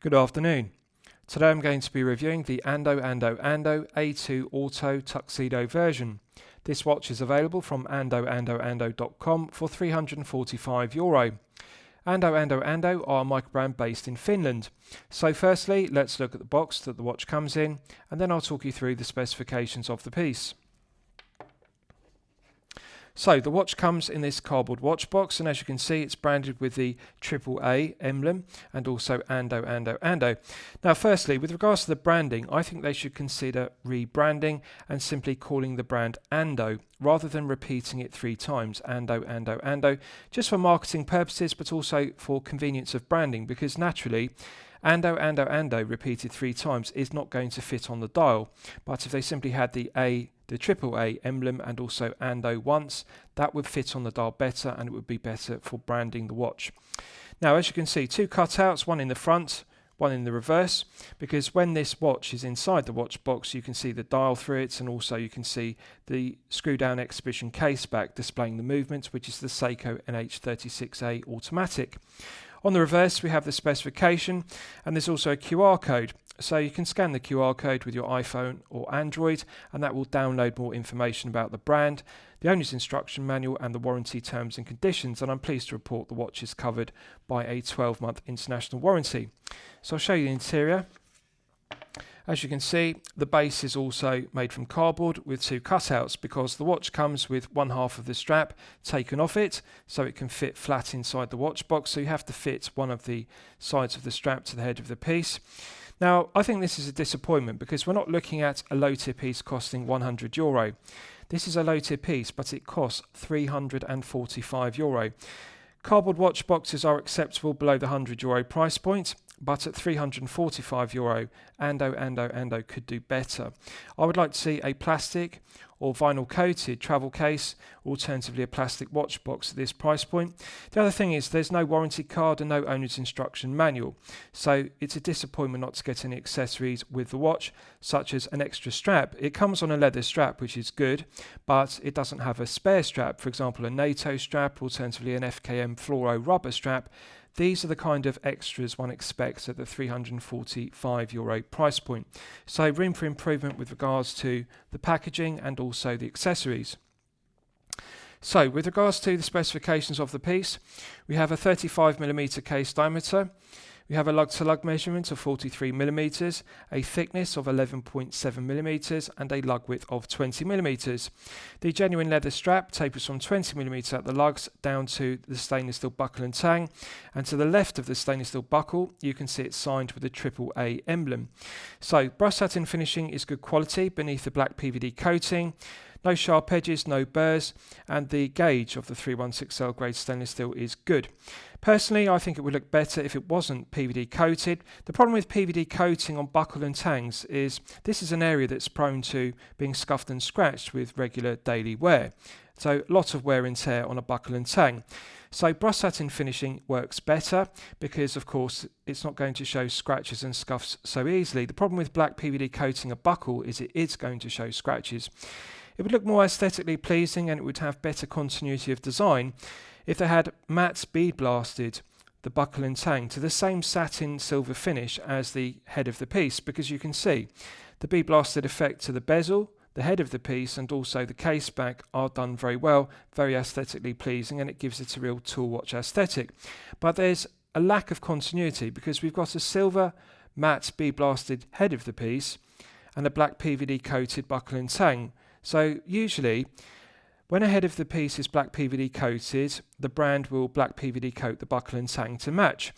Good afternoon. Today I'm going to be reviewing the AndoAndoAndo A2 Auto Tuxedo version. This watch is available from AndoAndoAndo.com for €345. AndoAndoAndo are a microbrand based in Finland. So firstly, let's look at the box that the watch comes in, and then I'll talk you through the specifications of the piece. So the watch comes in this cardboard watch box, and as you can see it's branded with the AAA emblem and also AndoAndoAndo. Now firstly, with regards to the branding, I think they should consider rebranding and simply calling the brand Ando rather than repeating it 3 times, AndoAndoAndo, just for marketing purposes but also for convenience of branding, because naturally AndoAndoAndo repeated 3 times is not going to fit on the dial, but if they simply had the AAA emblem and also Ando once, that would fit on the dial better and it would be better for branding the watch. Now as you can see, 2 cutouts, one in the front, one in the reverse, because when this watch is inside the watch box you can see the dial through it, and also you can see the screw down exhibition caseback displaying the movement, which is the Seiko NH36A automatic. On the reverse we have the specification, and there's also a QR code, so you can scan the QR code with your iPhone or Android and that will download more information about the brand, the owner's instruction manual and the warranty terms and conditions, and I'm pleased to report the watch is covered by a 12-month international warranty. So I'll show you the interior. As you can see, the base is also made from cardboard with 2 cutouts, because the watch comes with one half of the strap taken off it so it can fit flat inside the watch box, so you have to fit one of the sides of the strap to the head of the piece. Now I think this is a disappointment because we're not looking at a low tier piece costing €100. This is a low tier piece but it costs €345. Cardboard watch boxes are acceptable below the €100 price point, but at €345, AndoAndoAndo could do better. I would like to see a plastic or vinyl coated travel case, alternatively a plastic watch box at this price point. The other thing is there's no warranty card and no owner's instruction manual, so it's a disappointment not to get any accessories with the watch, such as an extra strap. It comes on a leather strap, which is good, but it doesn't have a spare strap, for example a NATO strap, alternatively an FKM fluoro rubber strap. These are the kind of extras one expects at the €345 price point. So room for improvement with regards to the packaging and also the accessories. So with regards to the specifications of the piece, we have a 35mm case diameter. We have a lug-to-lug measurement of 43mm, a thickness of 11.7mm and a lug width of 20mm. The genuine leather strap tapers from 20mm at the lugs down to the stainless steel buckle and tang, and to the left of the stainless steel buckle you can see it's signed with a AAA emblem. So brush satin finishing is good quality beneath the black PVD coating. No sharp edges, no burrs, and the gauge of the 316L grade stainless steel is good. Personally, I think it would look better if it wasn't PVD coated. The problem with PVD coating on buckle and tangs is this is an area that's prone to being scuffed and scratched with regular daily wear. So a lot of wear and tear on a buckle and tang. So brush satin finishing works better because of course it's not going to show scratches and scuffs so easily. The problem with black PVD coating a buckle is it is going to show scratches. It would look more aesthetically pleasing and it would have better continuity of design if they had matte bead blasted the buckle and tang to the same satin silver finish as the head of the piece, because you can see the bead blasted effect to the bezel, the head of the piece and also the case back are done very well, very aesthetically pleasing, and it gives it a real tool watch aesthetic. But there's a lack of continuity because we've got a silver matte bead blasted head of the piece and a black PVD coated buckle and tang. So usually when a head of the piece is black PVD coated, the brand will black PVD coat the buckle and tang to match.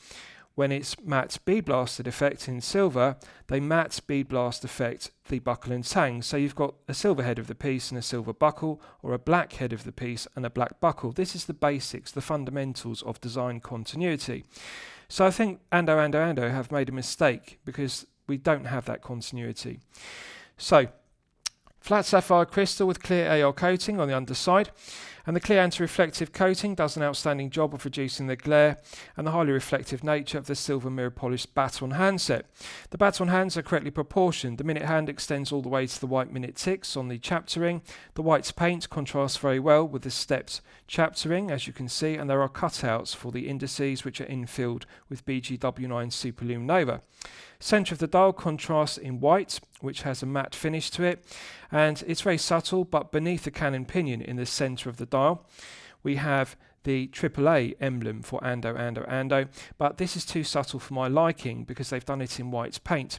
When it's matte bead blasted effect in silver, they matte bead blast effect the buckle and tang. So you've got a silver head of the piece and a silver buckle, or a black head of the piece and a black buckle. This is the basics, the fundamentals of design continuity. So I think AndoAndoAndo have made a mistake because we don't have that continuity. So flat sapphire crystal with clear AR coating on the underside. And the clear anti-reflective coating does an outstanding job of reducing the glare and the highly reflective nature of the silver mirror polished baton handset. The baton hands are correctly proportioned. The minute hand extends all the way to the white minute ticks on the chapter ring. The white paint contrasts very well with the stepped chapter ring, as you can see, and there are cutouts for the indices which are infilled with BGW9 Superluminova. Centre of the dial contrasts in white, which has a matte finish to it, and it's very subtle, but beneath the cannon pinion in the centre of the dial we have the AAA emblem for AndoAndoAndo, but this is too subtle for my liking because they've done it in white paint.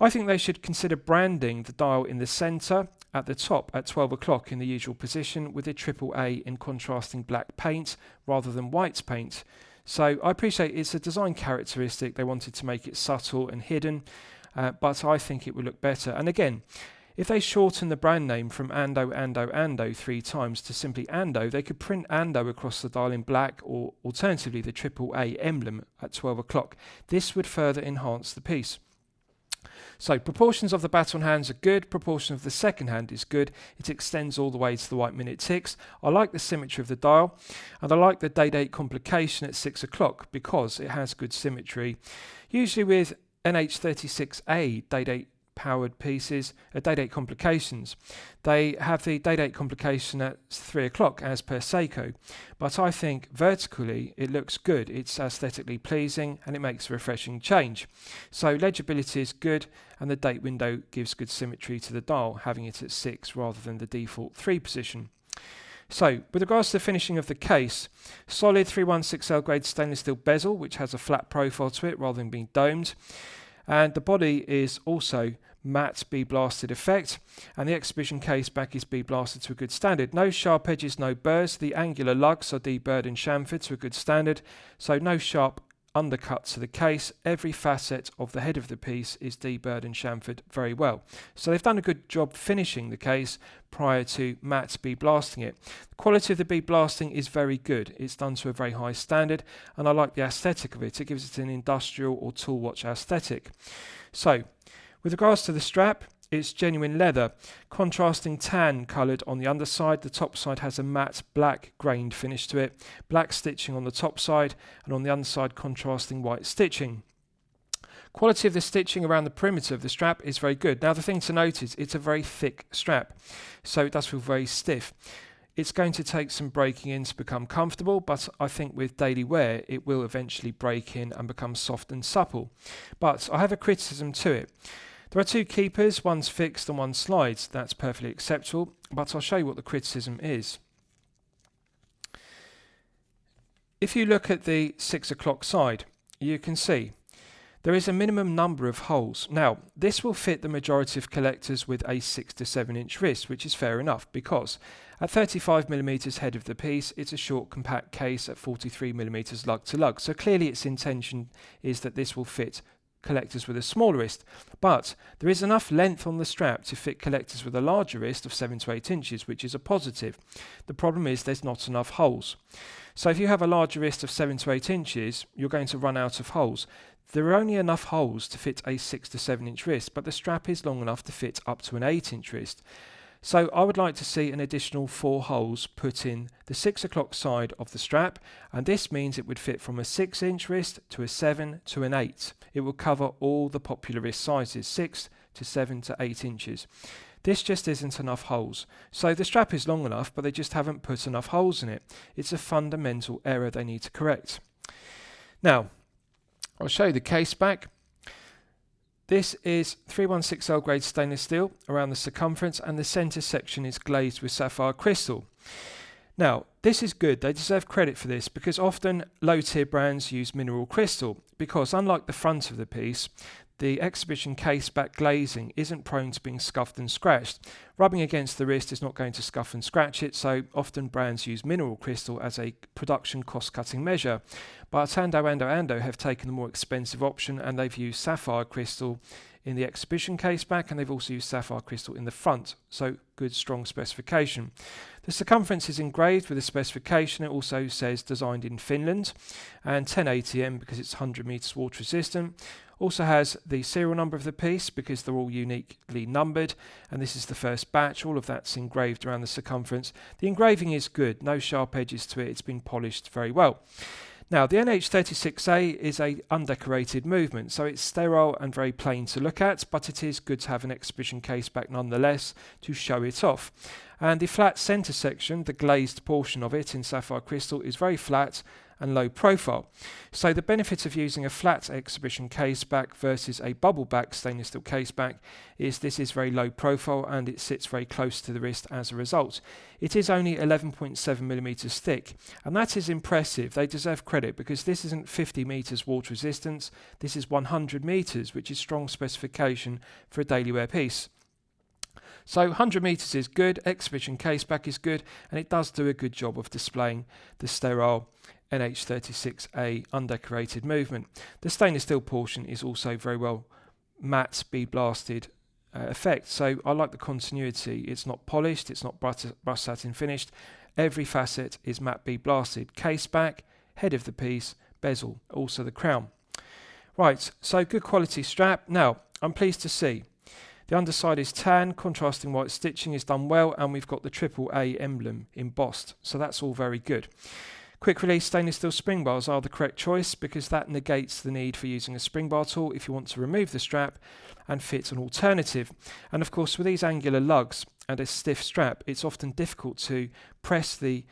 I think they should consider branding the dial in the centre at the top at 12 o'clock in the usual position with a AAA in contrasting black paint rather than white paint. So I appreciate it's a design characteristic. They wanted to make it subtle and hidden, but I think it would look better. And again, if they shorten the brand name from AndoAndoAndo 3 times to simply Ando, they could print Ando across the dial in black, or alternatively the AAA emblem at 12 o'clock. This would further enhance the piece. So proportions of the baton hands are good, proportion of the second hand is good, it extends all the way to the white minute ticks. I like the symmetry of the dial, and I like the day-date complication at 6 o'clock because it has good symmetry. Usually with NH36A day-date powered pieces, day-date complications, they have the day-date complication at 3 o'clock as per Seiko, but I think vertically it looks good, it's aesthetically pleasing and it makes a refreshing change. So legibility is good and the date window gives good symmetry to the dial, having it at 6 rather than the default 3 position. So, with regards to the finishing of the case, solid 316L grade stainless steel bezel, which has a flat profile to it rather than being domed, and the body is also matte B-blasted effect, and the exhibition case back is B-blasted to a good standard. No sharp edges, no burrs. The angular lugs are deburred and chamfered to a good standard, so no sharp undercut to the case. Every facet of the head of the piece is deburred and chamfered very well. So they've done a good job finishing the case prior to matte B-blasting it. The quality of the B-blasting is very good. It's done to a very high standard, and I like the aesthetic of it. It gives it an industrial or tool watch aesthetic. So, with regards to the strap, it's genuine leather, contrasting tan coloured on the underside. The top side has a matte black grained finish to it, black stitching on the top side, and on the underside contrasting white stitching. Quality of the stitching around the perimeter of the strap is very good. Now the thing to note is it's a very thick strap, so it does feel very stiff. It's going to take some breaking in to become comfortable, but I think with daily wear it will eventually break in and become soft and supple. But I have a criticism to it. There are 2 keepers, one's fixed and one slides. That's perfectly acceptable, but I'll show you what the criticism is. If you look at the 6 o'clock side, you can see there is a minimum number of holes. Now, this will fit the majority of collectors with a 6 to 7 inch wrist, which is fair enough because at 35mm head of the piece, it's a short compact case at 43mm lug to lug. So clearly its intention is that this will fit collectors with a smaller wrist, but there is enough length on the strap to fit collectors with a larger wrist of 7 to 8 inches, which is a positive. The problem is there's not enough holes. So if you have a larger wrist of 7 to 8 inches, you're going to run out of holes. There are only enough holes to fit a 6 to 7 inch wrist, but the strap is long enough to fit up to an 8 inch wrist. So I would like to see an additional 4 holes put in the 6 o'clock side of the strap, and this means it would fit from a 6 inch wrist to a 7 to an 8. It will cover all the popular wrist sizes, 6 to 7 to 8 inches. This just isn't enough holes. So the strap is long enough, but they just haven't put enough holes in it. It's a fundamental error they need to correct. Now, I'll show you the case back. This is 316L grade stainless steel around the circumference, and the centre section is glazed with sapphire crystal. Now, this is good. They deserve credit for this because often low-tier brands use mineral crystal because, unlike the front of the piece, the exhibition case back glazing isn't prone to being scuffed and scratched. Rubbing against the wrist is not going to scuff and scratch it, so often brands use mineral crystal as a production cost-cutting measure. But AndoAndoAndo have taken the more expensive option, and they've used sapphire crystal in the exhibition case back, and they've also used sapphire crystal in the front, so good strong specification. The circumference is engraved with a specification. It also says designed in Finland, and 10 ATM because it's 100 meters water resistant. Also has the serial number of the piece because they're all uniquely numbered, and this is the first batch. All of that's engraved around the circumference. The engraving is good, no sharp edges to it. It's been polished very well. Now, the NH36A is a undecorated movement, so it's sterile and very plain to look at, but it is good to have an exhibition case back nonetheless to show it off. And the flat centre section, the glazed portion of it in sapphire crystal, is very flat and low profile. So the benefit of using a flat exhibition case back versus a bubble back stainless steel case back is this is very low profile and it sits very close to the wrist as a result. It is only 11.7 millimeters thick, and that is impressive. They deserve credit because this isn't 50 meters water resistance, this is 100 meters, which is strong specification for a daily wear piece. So 100 meters is good, exhibition case back is good, and it does do a good job of displaying the sterile NH36A undecorated movement. The stainless steel portion is also very well matte bead blasted effect, so I like the continuity. It's not polished, it's not brush satin finished. Every facet is matte bead blasted. Case back, head of the piece, bezel, also the crown. Right, so good quality strap. Now, I'm pleased to see the underside is tan, contrasting white stitching is done well, and we've got the AAA emblem embossed, so that's all very good. Quick release stainless steel spring bars are the correct choice because that negates the need for using a spring bar tool if you want to remove the strap and fit an alternative. And of course, with these angular lugs and a stiff strap, it's often difficult to press the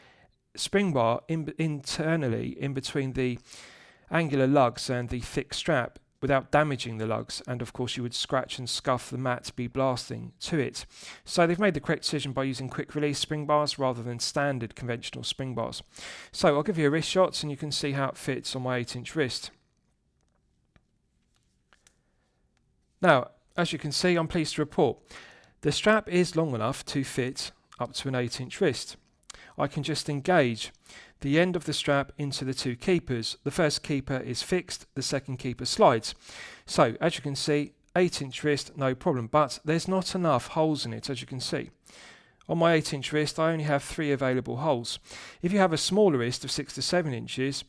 spring bar internally in between the angular lugs and the thick strap without damaging the lugs, and of course you would scratch and scuff the matte bead blasting to it. So they've made the correct decision by using quick release spring bars rather than standard conventional spring bars. So I'll give you a wrist shot and you can see how it fits on my 8-inch wrist. Now, as you can see, I'm pleased to report the strap is long enough to fit up to an 8-inch wrist. I can just engage the end of the strap into the two keepers. The first keeper is fixed, the second keeper slides. So, as you can see, 8-inch wrist, no problem, but there's not enough holes in it, as you can see. On my 8-inch wrist, I only have 3 available holes. If you have a smaller wrist of 6 to 7 inches,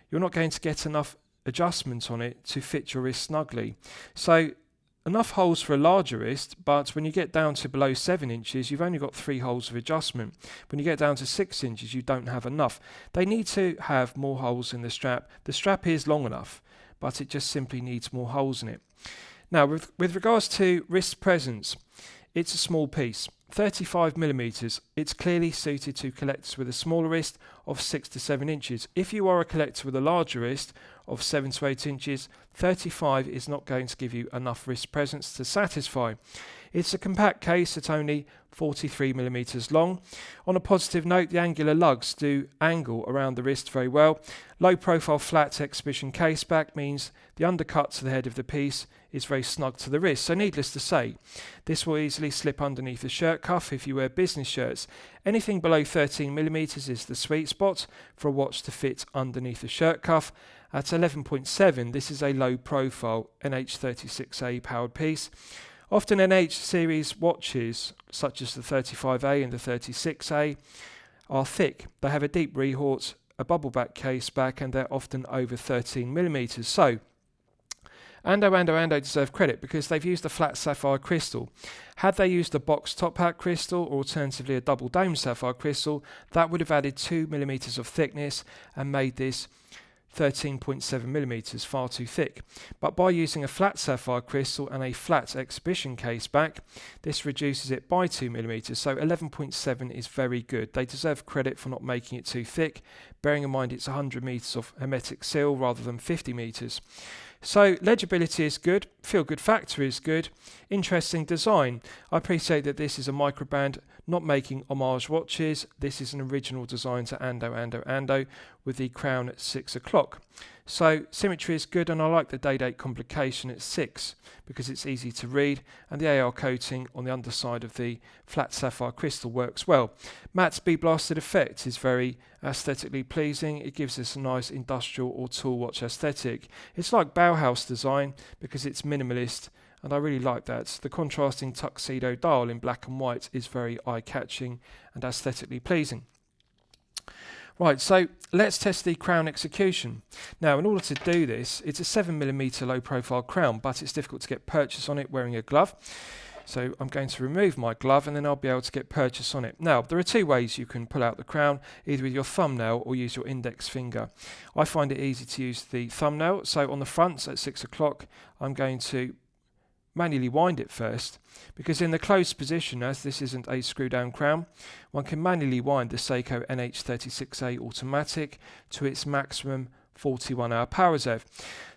you're not going to get enough adjustment on it to fit your wrist snugly. So, enough holes for a larger wrist, but when you get down to below 7 inches, you've only got 3 holes of adjustment. When you get down to 6 inches, you don't have enough. They need to have more holes in the strap. The strap is long enough, but it just simply needs more holes in it. Now, with regards to wrist presence, it's a small piece, 35 millimeters. It's clearly suited to collectors with a smaller wrist of 6 to 7 inches. If you are a collector with a larger wrist of 7 to 8 inches, 35 is not going to give you enough wrist presence to satisfy. It's a compact case at only 43 millimeters long. On a positive note, the angular lugs do angle around the wrist very well. Low profile flat exhibition case back means the undercut to the head of the piece is very snug to the wrist. So needless to say, this will easily slip underneath the shirt cuff if you wear business shirts. Anything below 13 millimeters is the sweet spot for a watch to fit underneath the shirt cuff. At 11.7, this is a low profile NH36A powered piece. Often NH series watches, such as the 35A and the 36A, are thick. They have a deep rehort, a bubble back case back, and they're often over 13 millimeters. So, AndoAndoAndo deserve credit because they've used a flat sapphire crystal. Had they used a box top hat crystal or alternatively a double dome sapphire crystal, that would have added 2 millimeters of thickness and made this 13.7 millimeters, far too thick. But by using a flat sapphire crystal and a flat exhibition case back, this reduces it by 2 millimeters, so 11.7 is very good. They deserve credit for not making it too thick, bearing in mind it's 100 meters of hermetic seal rather than 50 meters. So legibility is good, feel good factor is good, interesting design. I appreciate that this is a microbrand not making homage watches. This is an original design to AndoAndoAndo with the crown at 6 o'clock. So symmetry is good, and I like the day-date complication at 6 because it's easy to read, and the AR coating on the underside of the flat sapphire crystal works well. Matte bead blasted effect is very aesthetically pleasing. It gives us a nice industrial or tool watch aesthetic. It's like Bauhaus design because it's minimalist and I really like that. The contrasting tuxedo dial in black and white is very eye-catching and aesthetically pleasing. Right, so let's test the crown execution. Now, in order to do this, it's a 7mm low profile crown, but it's difficult to get purchase on it wearing a glove. So I'm going to remove my glove and then I'll be able to get purchase on it. Now, there are two ways you can pull out the crown, either with your thumbnail or use your index finger. I find it easy to use the thumbnail, so on the front at 6 o'clock, I'm going to manually wind it first, because in the closed position, as this isn't a screw down crown, one can manually wind the Seiko NH36A automatic to its maximum 41-hour power reserve.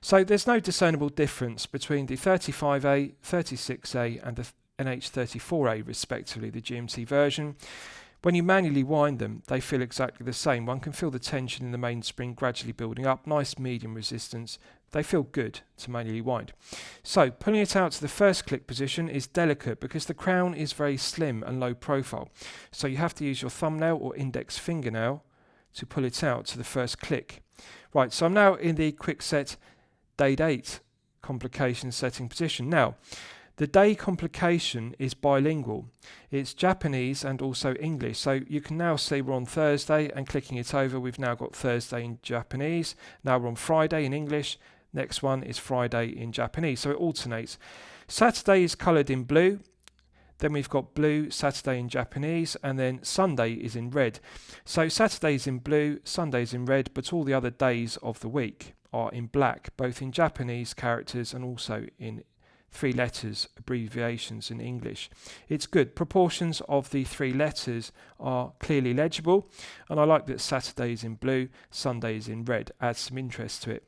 So there's no discernible difference between the 35A, 36A and the NH34A respectively, the GMT version. When you manually wind them, they feel exactly the same. One can feel the tension in the mainspring gradually building up, nice medium resistance. They feel good to manually wind. So pulling it out to the first click position is delicate because the crown is very slim and low profile. So you have to use your thumbnail or index fingernail to pull it out to the first click. Right, so I'm now in the quick set day date complication setting position. Now, the day complication is bilingual. It's Japanese and also English. So you can now see we're on Thursday, and clicking it over, we've now got Thursday in Japanese. Now we're on Friday in English. Next one is Friday in Japanese. So it alternates. Saturday is coloured in blue. Then we've got blue, Saturday in Japanese, and then Sunday is in red. So Saturday is in blue, Sunday is in red, but all the other days of the week are in black, both in Japanese characters and also in 3 letters, abbreviations in English. It's good. Proportions of the 3 letters are clearly legible, and I like that Saturday is in blue, Sunday is in red, adds some interest to it.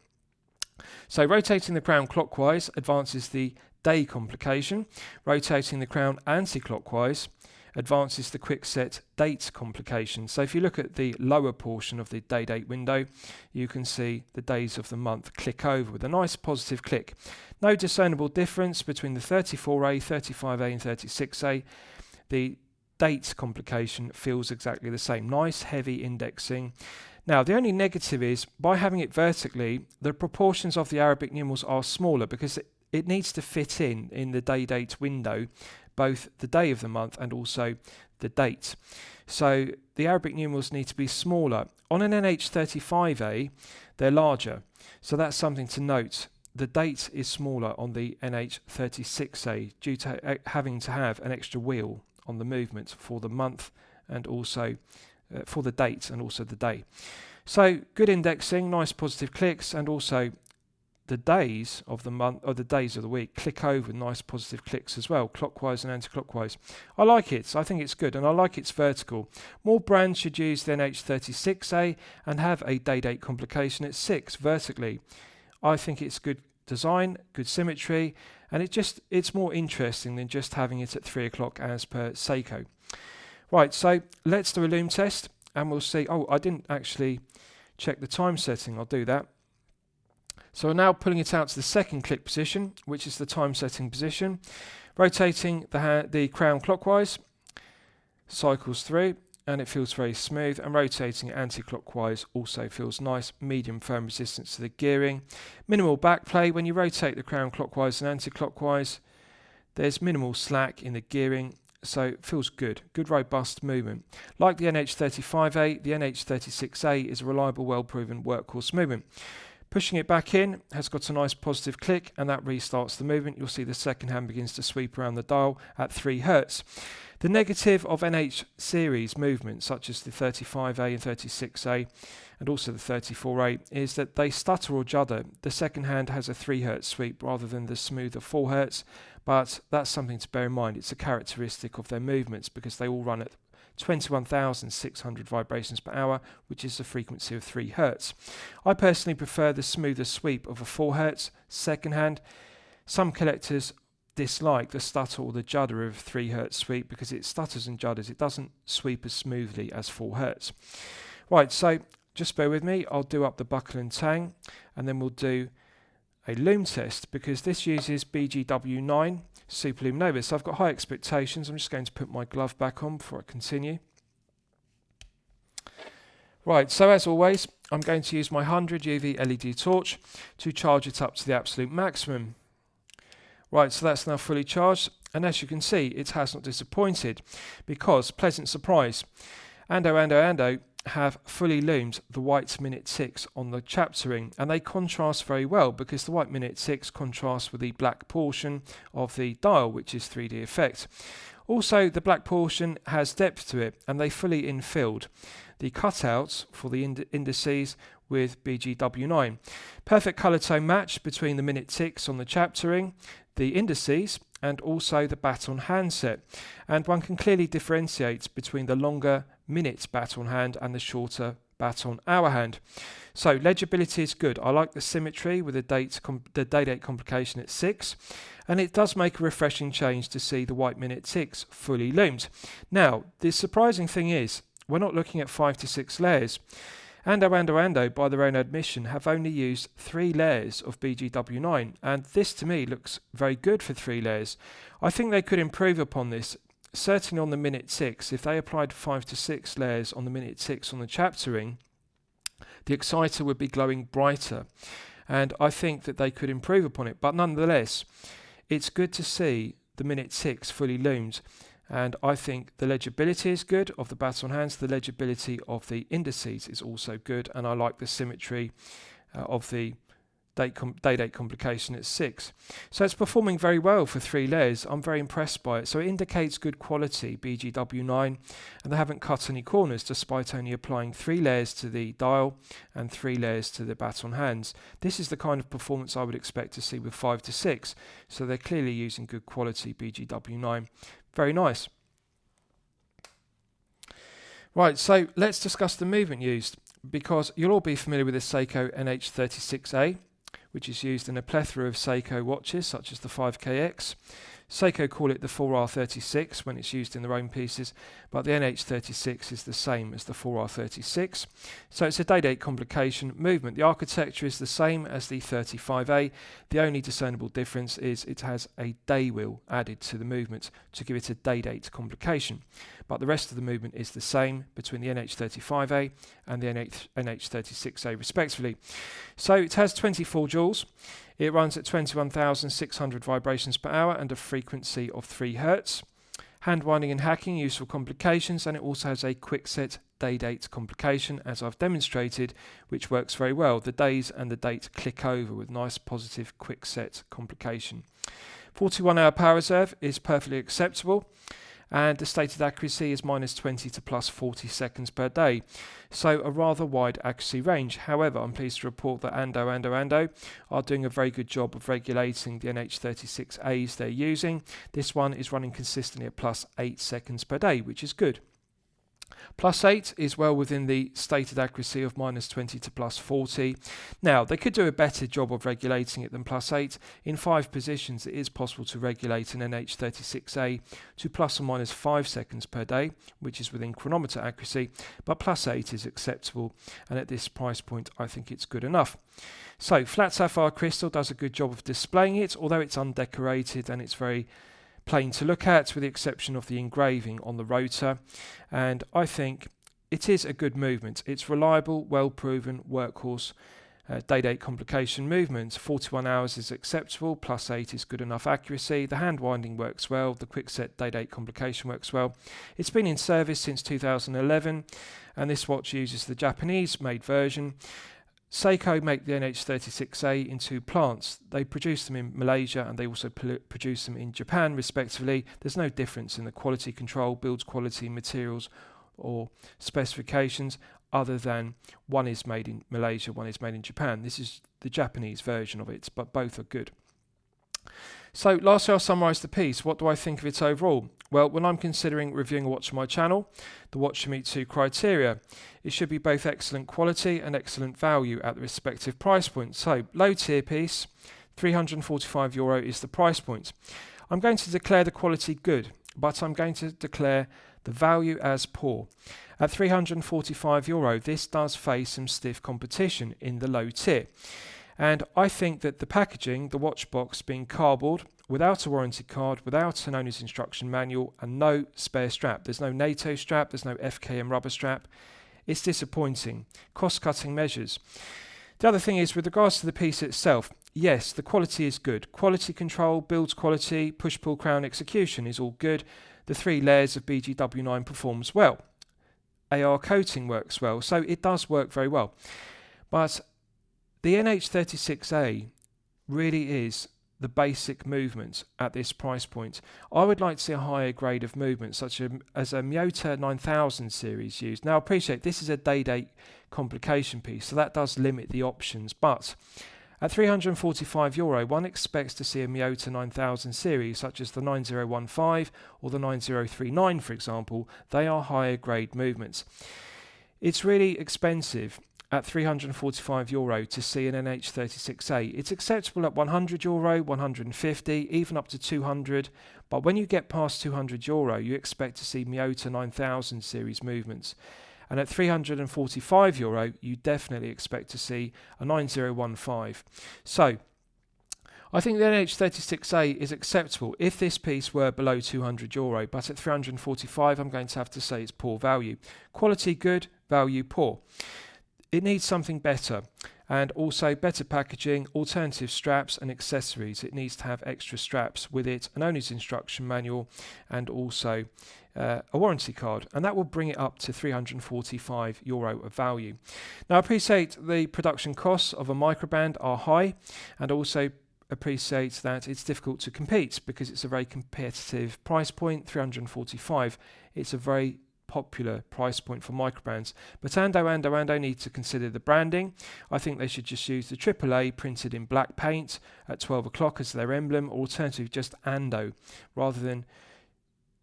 So rotating the crown clockwise advances the day complication. Rotating the crown anti-clockwise advances the quick set date complication. So if you look at the lower portion of the day date window, you can see the days of the month click over with a nice positive click. No discernible difference between the 34A, 35A and 36A. The date complication feels exactly the same. Nice heavy indexing. Now, the only negative is, by having it vertically, the proportions of the Arabic numerals are smaller because it needs to fit in the day-date window, both the day of the month and also the date. So the Arabic numerals need to be smaller. On an NH35A, they're larger. So that's something to note. The date is smaller on the NH36A due to having to have an extra wheel on the movement for the month and also for the date and also the day. So good indexing, nice positive clicks, and also the days of the month or the days of the week click over with nice positive clicks as well, clockwise and anti-clockwise. I like it. I think it's good, and I like it's vertical. More brands should use the NH36A and have a day-date complication at 6 vertically. I think it's good design, good symmetry, and it's more interesting than just having it at 3 o'clock as per Seiko. Right, so let's do a loom test and we'll see. Oh, I didn't actually check the time setting. I'll do that. So we're now pulling it out to the second click position, which is the time setting position. Rotating the crown clockwise, cycles through, and it feels very smooth. And rotating it anti-clockwise also feels nice, medium firm resistance to the gearing. Minimal back play. When you rotate the crown clockwise and anti-clockwise, there's minimal slack in the gearing. So it feels good, robust movement. Like the NH35A, the NH36A is a reliable, well-proven workhorse movement. Pushing it back in has got a nice positive click, and that restarts the movement. You'll see the second hand begins to sweep around the dial at 3 Hz. The negative of NH series movements, such as the 35A and 36A, and also the 34A, is that they stutter or judder. The second hand has a 3 Hz sweep rather than the smoother 4 Hz, but that's something to bear in mind. It's a characteristic of their movements because they all run at 21,600 vibrations per hour, which is the frequency of 3 Hz. I personally prefer the smoother sweep of a 4 Hz second hand. Some collectors dislike the stutter or the judder of 3 Hz sweep because it stutters and judders. It doesn't sweep as smoothly as 4 Hz. Right, so just bear with me. I'll do up the buckle and tang, and then we'll do a loom test because this uses BGW9 Super Loom Nova. So I've got high expectations. I'm just going to put my glove back on before I continue. Right, so as always, I'm going to use my 100 UV LED torch to charge it up to the absolute maximum. Right, so that's now fully charged, and as you can see, it has not disappointed, because, pleasant surprise, AndoAndoAndo have fully loomed the white minute ticks on the chapter ring, and they contrast very well because the white minute ticks contrast with the black portion of the dial, which is 3D effect. Also, the black portion has depth to it, and they fully infilled the cutouts for the indices with BGW9. Perfect colour tone match between the minute ticks on the chapter ring, the indices, and also the baton handset. And one can clearly differentiate between the longer minute baton hand and the shorter baton hour hand. So legibility is good. I like the symmetry with the day-date complication at 6, and it does make a refreshing change to see the white minute ticks fully loomed. Now, the surprising thing is, we're not looking at 5 to 6 layers. AndoAndoAndo, by their own admission, have only used 3 layers of BGW9, and this to me looks very good for 3 layers. I think they could improve upon this, certainly on the minute ticks. If they applied 5 to 6 layers on the minute ticks on the chapter ring, the exciter would be glowing brighter, and I think that they could improve upon it. But nonetheless, it's good to see the minute ticks fully loomed. And I think the legibility is good of the baton hands, the legibility of the indices is also good, and I like the symmetry of the day-date complication at 6. So it's performing very well for 3 layers. I'm very impressed by it. So it indicates good quality BGW9, and they haven't cut any corners despite only applying 3 layers to the dial and 3 layers to the baton hands. This is the kind of performance I would expect to see with 5 to 6. So they're clearly using good quality BGW9. Very nice. Right, so let's discuss the movement used, because you'll all be familiar with the Seiko NH36A, which is used in a plethora of Seiko watches such as the 5KX. Seiko call it the 4R36 when it's used in their own pieces, but the NH36 is the same as the 4R36. So it's a day-date complication movement. The architecture is the same as the 35A. The only discernible difference is it has a day wheel added to the movement to give it a day-date complication. But the rest of the movement is the same between the NH35A and the NH36A respectively. So it has 24 joules. It runs at 21,600 vibrations per hour and a frequency of 3 Hz. Hand winding and hacking, useful complications, and it also has a quick-set day-date complication, as I've demonstrated, which works very well. The days and the date click over with nice positive quick-set complication. 41-hour power reserve is perfectly acceptable, and the stated accuracy is -20 to +40 seconds per day, so a rather wide accuracy range. However, I'm pleased to report that AndoAndoAndo are doing a very good job of regulating the NH36As they're using. This one is running consistently at +8 seconds per day, which is good. +8 is well within the stated accuracy of -20 to +40. Now, they could do a better job of regulating it than +8. In 5 positions, it is possible to regulate an NH36A to ±5 seconds per day, which is within chronometer accuracy, but +8 is acceptable, and at this price point, I think it's good enough. So, flat sapphire crystal does a good job of displaying it, although it's undecorated and it's very plain to look at, with the exception of the engraving on the rotor, and I think it is a good movement. It's reliable, well proven, workhorse, day-date complication movement. 41 hours is acceptable, +8 is good enough accuracy, the hand winding works well, the quick-set day-date complication works well. It's been in service since 2011, and this watch uses the Japanese-made version. Seiko make the NH36A in 2 plants. They produce them in Malaysia and they also produce them in Japan respectively. There's no difference in the quality control, builds quality, materials or specifications, other than one is made in Malaysia, one is made in Japan. This is the Japanese version of it, but both are good. So lastly, I'll summarise the piece. What do I think of it overall? Well, when I'm considering reviewing a watch on my channel, the watch should meet 2 criteria. It should be both excellent quality and excellent value at the respective price point. So, low tier piece, €345 is the price point. I'm going to declare the quality good, but I'm going to declare the value as poor. At €345, this does face some stiff competition in the low tier. And I think that the packaging, the watch box being cardboard, without a warranty card, without an owner's instruction manual, and no spare strap. There's no NATO strap, there's no FKM rubber strap. It's disappointing. Cost-cutting measures. The other thing is, with regards to the piece itself, yes, the quality is good. Quality control, builds quality, push-pull crown execution is all good. The 3 layers of BGW9 performs well. AR coating works well, so it does work very well. But the NH36A really is the basic movement at this price point. I would like to see a higher grade of movement, such as a Miyota 9000 series used. Now, I appreciate this is a day-date complication piece, so that does limit the options, but at €345, one expects to see a Miyota 9000 series, such as the 9015 or the 9039, for example. They are higher grade movements. It's really expensive at €345 to see an NH36A. It's acceptable at €100, 150, even up to 200, but when you get past €200, you expect to see Miyota 9000 series movements. And at €345, you definitely expect to see a 9015. So, I think the NH36A is acceptable if this piece were below €200, but at €345, I'm going to have to say it's poor value. Quality good, value poor. It needs something better, and also better packaging, alternative straps and accessories. It needs to have extra straps with it, an owner's instruction manual, and also a warranty card, and that will bring it up to €345 of value. Now, I appreciate the production costs of a microband are high, and also appreciate that it's difficult to compete because it's a very competitive price point, $345. It's a very popular price point for microbands, but AndoAndoAndo need to consider the branding. I think they should just use the AAA printed in black paint at 12 o'clock as their emblem, or alternatively just Ando rather than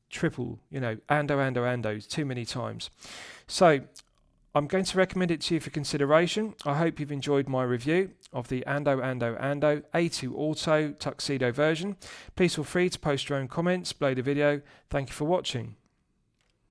triple, AndoAndoAndo too many times. So I'm going to recommend it to you for consideration. I hope you've enjoyed my review of the AndoAndoAndo A2 Auto Tuxedo version. Please feel free to post your own comments below the video. Thank you for watching.